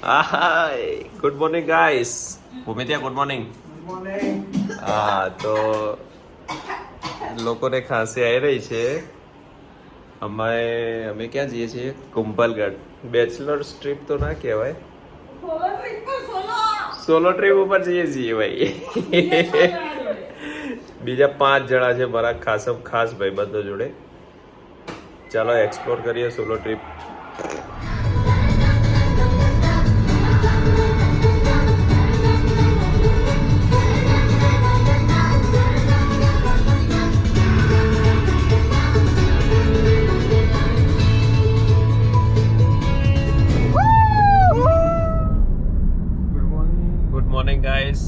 Hi, good morning guys. ભૂમિત્યા good morning. હા તો લોકોને ખાંસી આવી રહી છે. અમે ક્યાં જઈએ છીએ? કુંભલગઢ. બેચલર્સ ટ્રીપ તો ના કહેવાય, સોલો ટ્રીપ ઉપર જઈએ છીએ ભાઈ. બીજા 5 જણા છે મારા ખાસ ભાઈબંધો જોડે. ચાલો એક્સપ્લોર કરીએ solo trip. Guys,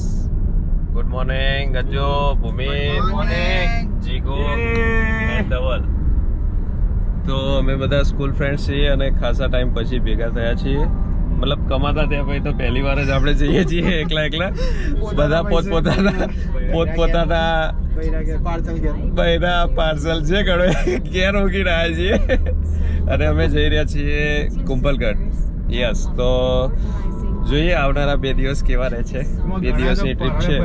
good morning Gajjo, Bhumit, Jigo and Dhaval. તો અમે બધા સ્કૂલ ફ્રેન્ડ્સ છીએ અને ખાસા ટાઈમ પછી ભેગા થયા છીએ. મતલબ કમાતા ત્યાં પછી તો પહેલી વાર જ આપણે જઈએ છીએ એકલા. બધા પોતપોતાના પાર્સલ છે ઘણો ઘેર મૂકીને આવ્યા છીએ અને અમે જઈ રહ્યા છીએ કુંભલગઢ. યસ, તો જોઈએ આવનારા 2 દિવસ કેવા રહે છે. 2 દિવસની ટ્રીપ છે.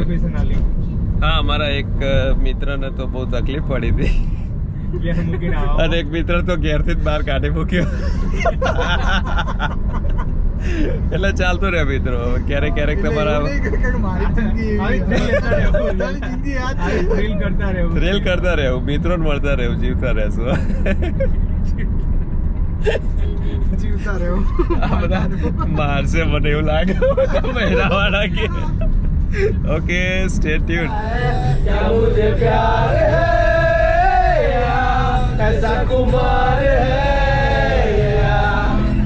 હા, અમારા એક મિત્રને તો બહુ તકલીફ પડી હતી અને એક મિત્ર તો ઘેરથી જ બહાર કાઢી મૂક્યો. એટલે ચાલતું રહે મિત્રો, ક્યારેક તમારા થ્રિલ કરતા રહેવું, મિત્રોને મળતા રહેવું, જીવતા રહેશું. મારશે મને એવું લાગે મહિનાવાળા કે. Okay, stay tune. મુझे प्यार है ऐसा कुमार है,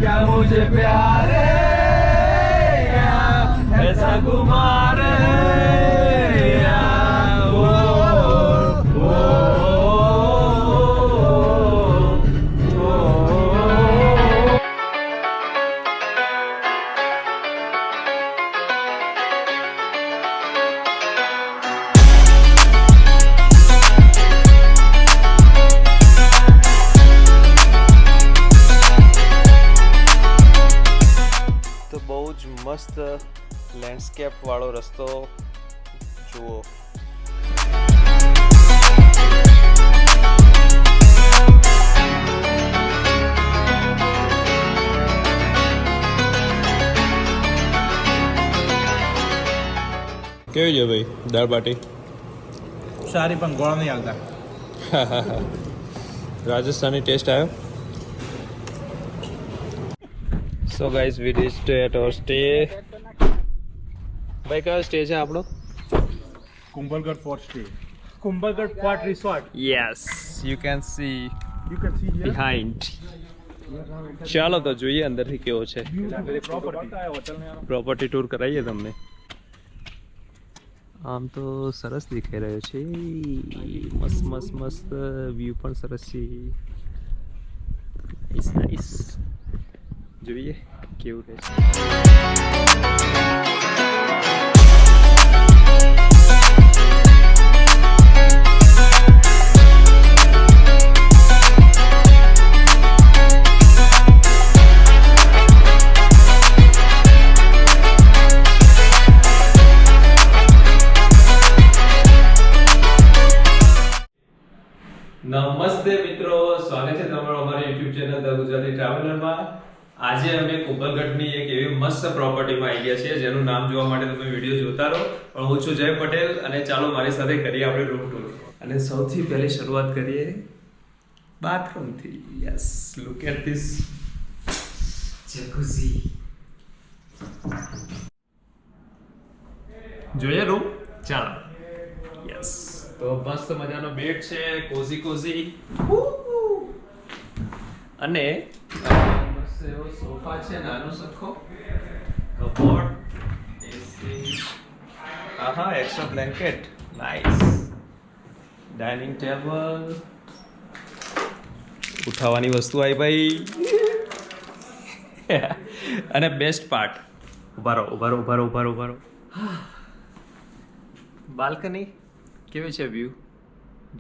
क्या मुझे प्यार है ऐसा कुमार है. મસ્ત લેન્ડસ્કેપ વાળો રસ્તો જુઓ. કેવી છે ભાઈ દાળ બાટી? સારી, પણ ગોળ નહીં આવતા. રાજસ્થાની ટેસ્ટ આવ્યો. So guys, we reached at our stay. ભાઈ કયો સ્ટે છે આપણો? Kumbhalgarh Fort stay. Kumbhalgarh Fort Resort. Yes, you can see here behind. ચાલો તો જોઈએ અંદરથી કેવો છે. પ્રોપર્ટી ટૂર કરાવીએ તમને. આમ તો સરસ દેખાઈ રહ્યો છે, મસ્ત વ્યૂ પણ સરસ છે. નાઈસ. જોઈએ કેવું રહે છે. નમસ્તે મિત્રો, સ્વાગત છે તમારું અમારી યુટ્યુબ ચેનલ ધ ગુજરાતી ટ્રાવેલરમાં. આજે અમે કુંભલગઢની એક એવી મસ્ત પ્રોપર્ટીમાં આવી ગયા છીએ જેનું નામ જોવા માટે તમે વિડીયો જોતા રહો. પણ હું છું જય પટેલ અને ચાલો મારી સાથે કરીએ આપણે રૂમ ટૂર. અને સૌથી પહેલી શરૂઆત કરીએ બાથરૂમથી. Yes, look at this jacuzzi. જોઈએ રૂમ? ચાલો. યસ, તો મસ્ત મજાનો બેડ છે, કોઝી અને એવો સોફા છે, નાનો સરખો કબોર્ડ, એસી, આહા extra blanket, nice, dining table, ઉઠાવવાની વસ્તુ આવી ભાઈ. અને બેસ્ટ પાર્ટ, ઉભા રહો. બાલ્કની કેવી છે? વ્યૂ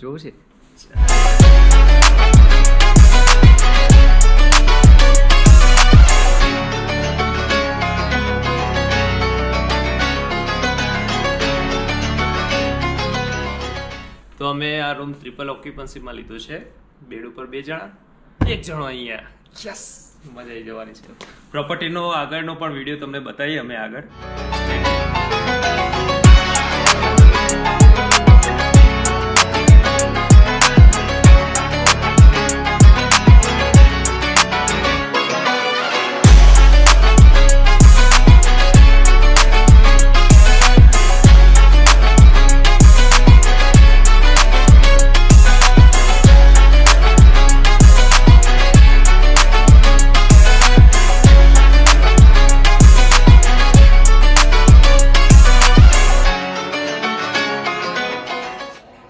જોવું છે? એકદમ ટ્રિપલ ઓક્યુપન્સીમાં લીધું છે. બેડ ઉપર 2 જણા, 1 જણો અહીંયા. યસ, મજા આવી જવાની છે. પ્રોપર્ટીનો આગળનો પણ વિડીયો તમને બતાવીએ અમે આગળ.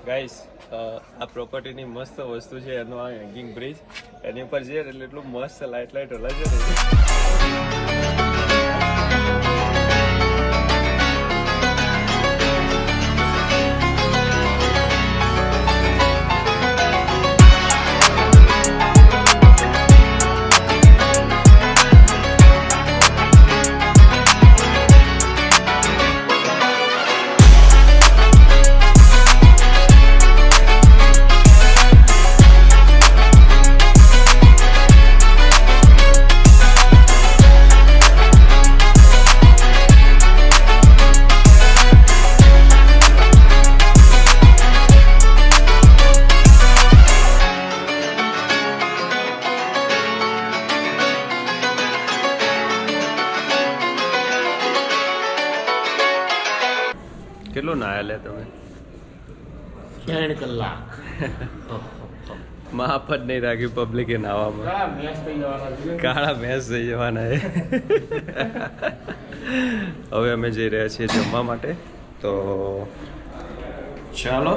ગાઈસ, આ પ્રોપર્ટીની મસ્ત વસ્તુ છે એનો આ હેંગિંગ બ્રિજ. એની ઉપર જઈએ એટલે એટલું મસ્ત લાઇટ હલે છે ને. કેટલો નાયા લે તમે? 3 કલાક. માપ જ નહીં રાખ્યું પબ્લિકે નાવામાં. કાળા ભેંસ થઈ જવાના એ. હવે અમે જઈ રહ્યા છીએ જમવા માટે. તો ચાલો,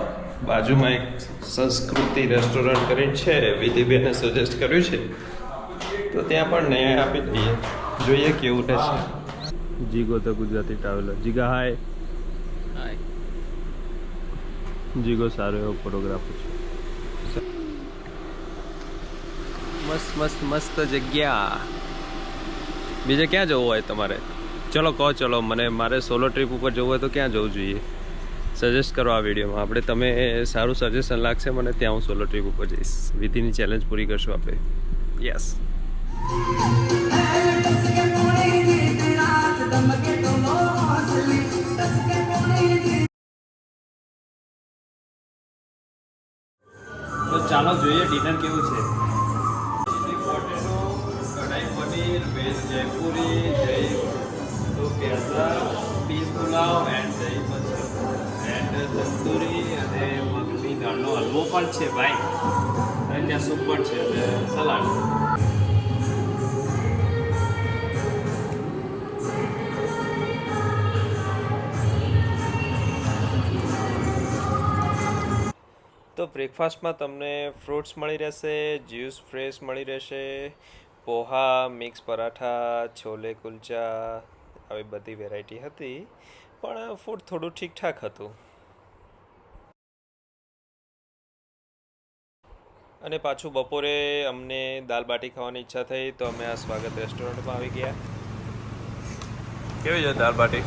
બાજુમાં એક સંસ્કૃતિ રેસ્ટોરન્ટ કરીને છે, વિધિબેને સજેસ્ટ કર્યું છે, તો ત્યાં પણ નહીં આપી દઈએ, જોઈએ કેવું રહેશે. જીગો તો ગુજરાતી ટ્રાવેલર. જીગા હાય. જીગો સારો એવો ફોટોગ્રાફર છે. મસ્ત જગ્યા. બીજે ક્યાં જવું હોય તમારે? ચલો કહો. ચલો, મારે સોલો ટ્રીપ ઉપર જવું હોય તો ક્યાં જવું જોઈએ? સજેસ્ટ કરો આ વિડીયોમાં. આપણે તમે સારું સજેશન લાગશે મને, ત્યાં હું સોલો ટ્રીપ ઉપર જઈશ. વિધિની ચેલેન્જ પૂરી કરશું આપણે. યસ. તો ચાલો જોઈએ ડિનર કેવું છે. Potato, kadhai paneer, veg Jaipuri, peas pulao and દહીં પંચર એન્ડ તંદૂરી અને મગની દાળનો હલવો પણ છે ભાઈ. અને ત્યાં સૂપ પણ છે અને સલાડ. તો બ્રેકફાસ્ટમાં તમને ફ્રૂટ્સ મળી રહેશે, જ્યુસ ફ્રેશ મળી રહેશે, પોહા, મિક્સ પરાઠા, છોલે કુલચા, આવી બધી વેરાયટી હતી. પણ ફૂડ થોડું ઠીકઠાક હતું. અને પાછું બપોરે અમને દાલ બાટી ખાવાની ઈચ્છા થઈ, તો અમે આ સ્વાગત રેસ્ટોરન્ટમાં આવી ગયા. કેવી છે દાલ બાટી?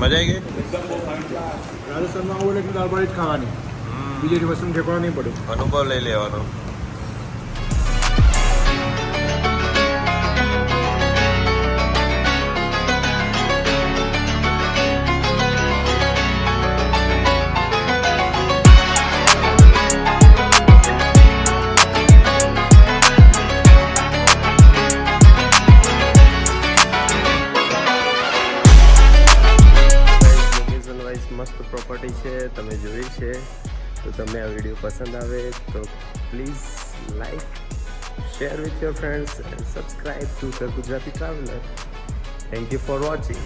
મજા આવી ગઈ? રાજસ્થાનમાં આવું એટલે દાળ બાટી જ ખાવાની, બીજી વસ્તુ ઠેકવા નહીં પડે. અનુભવ લઈ લેવાનો. મસ્ત પ્રોપર્ટી છે, તમે જોઈ છે. તો તમને આ વિડીયો પસંદ આવે તો please like, share with your friends and subscribe to the Gujarati traveller. Thank you for watching.